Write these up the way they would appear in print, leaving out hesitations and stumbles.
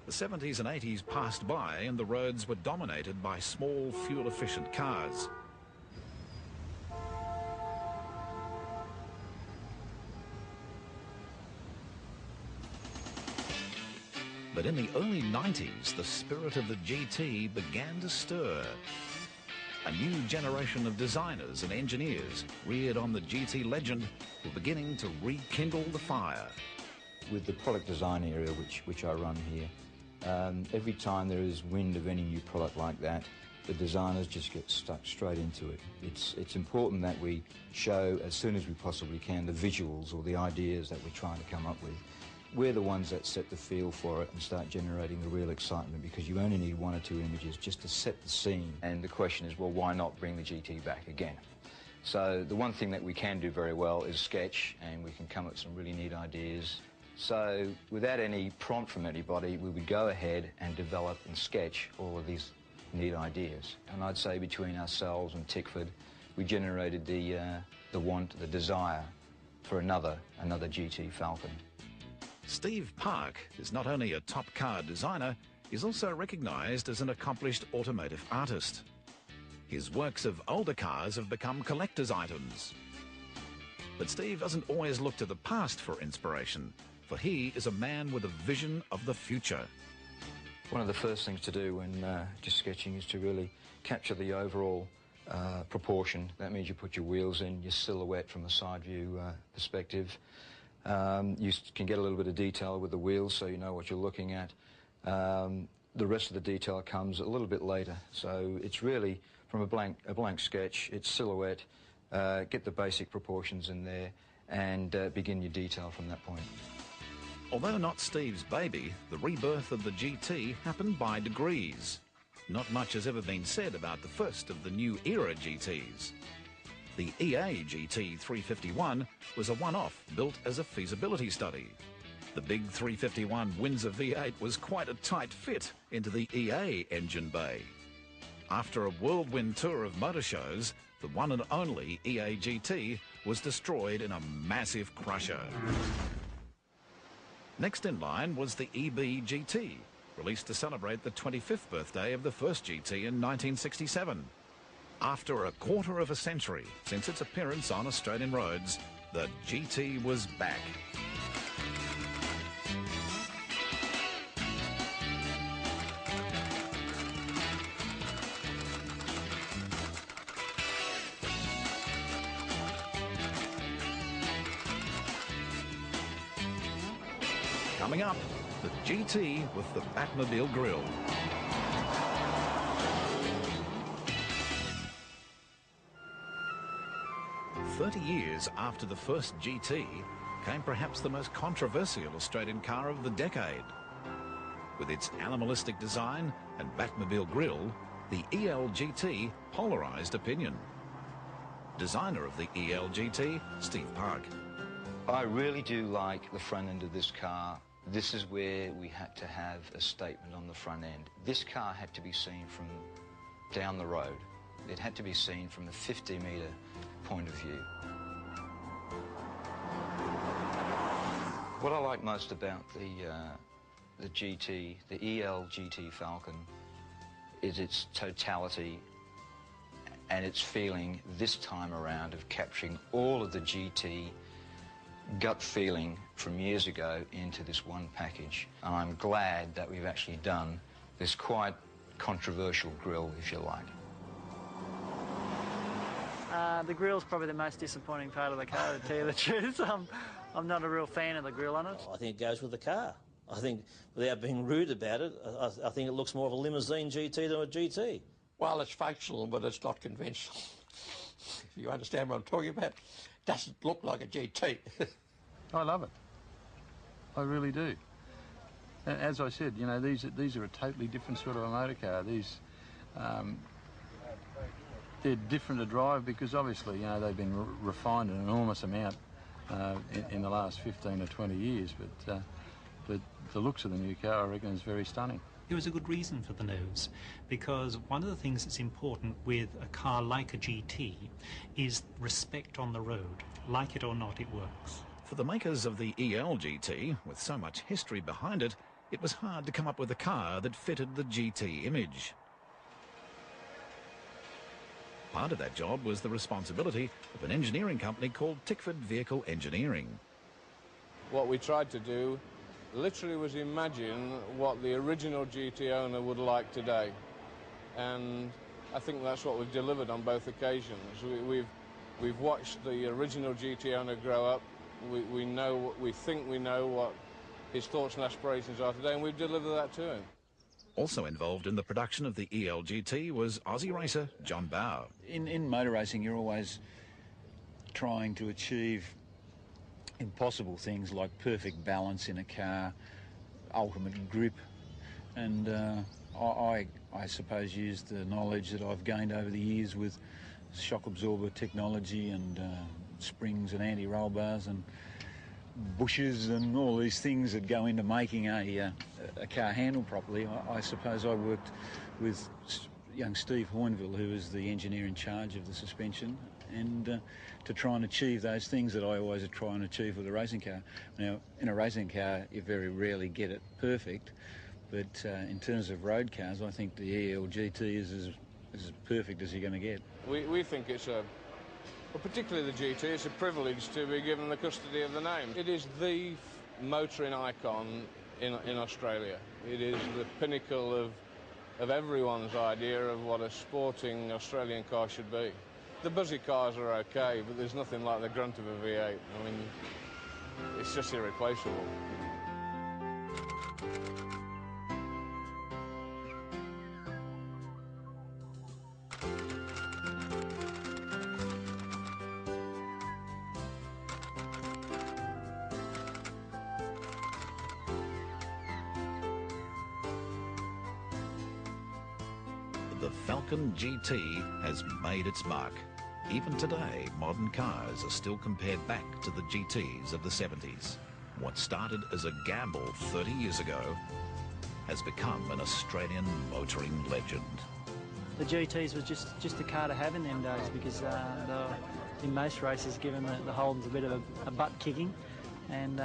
The 70s and 80s passed by and the roads were dominated by small, fuel-efficient cars. But in the early 90s, the spirit of the GT began to stir. A new generation of designers and engineers reared on the GT legend were beginning to rekindle the fire. With the product design area which I run here, every time there is wind of any new product like that, the designers just get stuck straight into it. It's important that we show as soon as we possibly can the visuals or the ideas that we're trying to come up with. We're the ones that set the feel for it and start generating the real excitement, because you only need 1 or 2 images just to set the scene. And the question is, well, why not bring the GT back again? So the one thing that we can do very well is sketch, and we can come up with some really neat ideas. So without any prompt from anybody, we would go ahead and develop and sketch all of these neat ideas. And I'd say between ourselves and Tickford, we generated the desire for another GT Falcon. Steve Park is not only a top car designer, he's also recognised as an accomplished automotive artist. His works of older cars have become collector's items. But Steve doesn't always look to the past for inspiration, for he is a man with a vision of the future. One of the first things to do when just sketching is to really capture the overall proportion. That means you put your wheels in, your silhouette from a side view perspective. You can get a little bit of detail with the wheels so you know what you're looking at. The rest of the detail comes a little bit later. So it's really from a blank sketch, it's silhouette, get the basic proportions in there and begin your detail from that point. Although not Steve's baby, the rebirth of the GT happened by degrees. Not much has ever been said about the first of the new era GTs. The EA GT 351 was a one-off built as a feasibility study. The big 351 Windsor V8 was quite a tight fit into the EA engine bay. After a whirlwind tour of motor shows, the one and only EA GT was destroyed in a massive crusher. Next in line was the EB GT, released to celebrate the 25th birthday of the first GT in 1967. After a quarter of a century since its appearance on Australian roads, the GT was back. Coming up, the GT with the Batmobile grille. "30 years after the first GT came perhaps the most controversial Australian car of the decade. With its animalistic design and Batmobile grille, the EL GT polarised opinion. Designer of the EL GT, Steve Park. I really do like the front end of this car. This is where we had to have a statement on the front end. This car had to be seen from down the road. It had to be seen from a 50-metre point of view. What I like most about the GT, the EL GT Falcon, is its totality and its feeling this time around of capturing all of the GT gut feeling from years ago into this one package. And I'm glad that we've actually done this quite controversial grille, if you like. The grille's probably the most disappointing part of the car, to tell you the truth. I'm not a real fan of the grille on it. I think it goes with the car. I think, without being rude about it, I think it looks more of a limousine GT than a GT. Well, it's functional, but it's not conventional. If you understand what I'm talking about, it doesn't look like a GT. I love it. I really do. And as I said, you know, these are a totally different sort of a motor car. These, they're different to drive because obviously, you know, they've been refined an enormous amount in the last 15 or 20 years, but the looks of the new car, I reckon, is very stunning. There was a good reason for the nose, because one of the things that's important with a car like a GT is respect on the road. Like it or not, it works. For the makers of the EL GT, with so much history behind it, it was hard to come up with a car that fitted the GT image. Part of that job was the responsibility of an engineering company called Tickford Vehicle Engineering. What we tried to do literally was imagine what the original GT owner would like today. And I think that's what we've delivered on both occasions. We've watched the original GT owner grow up. We think we know what his thoughts and aspirations are today, and we've delivered that to him. Also involved in the production of the ELGT was Aussie racer John Bowe. In motor racing, you're always trying to achieve impossible things like perfect balance in a car, ultimate grip, and I suppose used the knowledge that I've gained over the years with shock absorber technology and springs and anti-roll bars and bushes and all these things that go into making a car handle properly. I suppose I worked with young Steve Hoinville, who was the engineer in charge of the suspension, and to try and achieve those things that I always try and achieve with a racing car. Now, in a racing car, you very rarely get it perfect, but in terms of road cars, I think the ELGT is as perfect as you're going to get. We think it's well, particularly the GT, it's a privilege to be given the custody of the name. It is the motoring icon in Australia. It is the pinnacle of everyone's idea of what a sporting Australian car should be. The buzzy cars are okay, but there's nothing like the grunt of a V8. I mean, it's just irreplaceable. The Falcon GT has made its mark. Even today, modern cars are still compared back to the GTs of the 70s. What started as a gamble 30 years ago has become an Australian motoring legend. The GTs was just a car to have in them days, because in most races, given the Holden's a bit of a butt kicking, and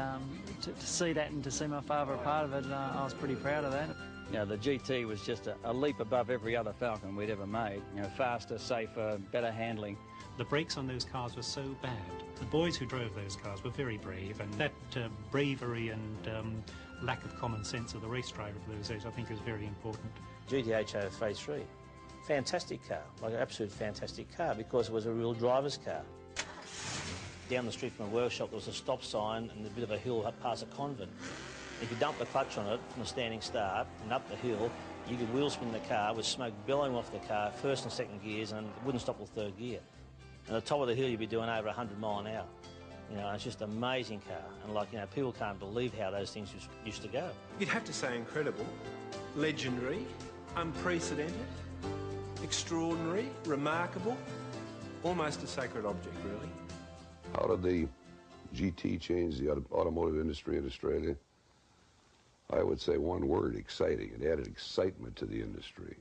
to see that and to see my father a part of it, I was pretty proud of that. You know, the GT was just a leap above every other Falcon we'd ever made. You know, faster, safer, better handling. The brakes on those cars were so bad. The boys who drove those cars were very brave, and that bravery and lack of common sense of the race driver of those days, I think, is very important. GTHO Phase 3, fantastic car, like an absolute fantastic car, because it was a real driver's car. Down the street from the workshop there was a stop sign and a bit of a hill up past a convent. If you dump the clutch on it from a standing start and up the hill, you could wheel spin the car with smoke billowing off the car, first and second gears, and it wouldn't stop till third gear. And at the top of the hill, you'd be doing over 100 mile an hour. You know, it's just an amazing car. And like, you know, people can't believe how those things used to go. You'd have to say incredible, legendary, unprecedented, extraordinary, remarkable, almost a sacred object, really. How did the GT change the automotive industry in Australia? I would say one word: exciting. It added excitement to the industry.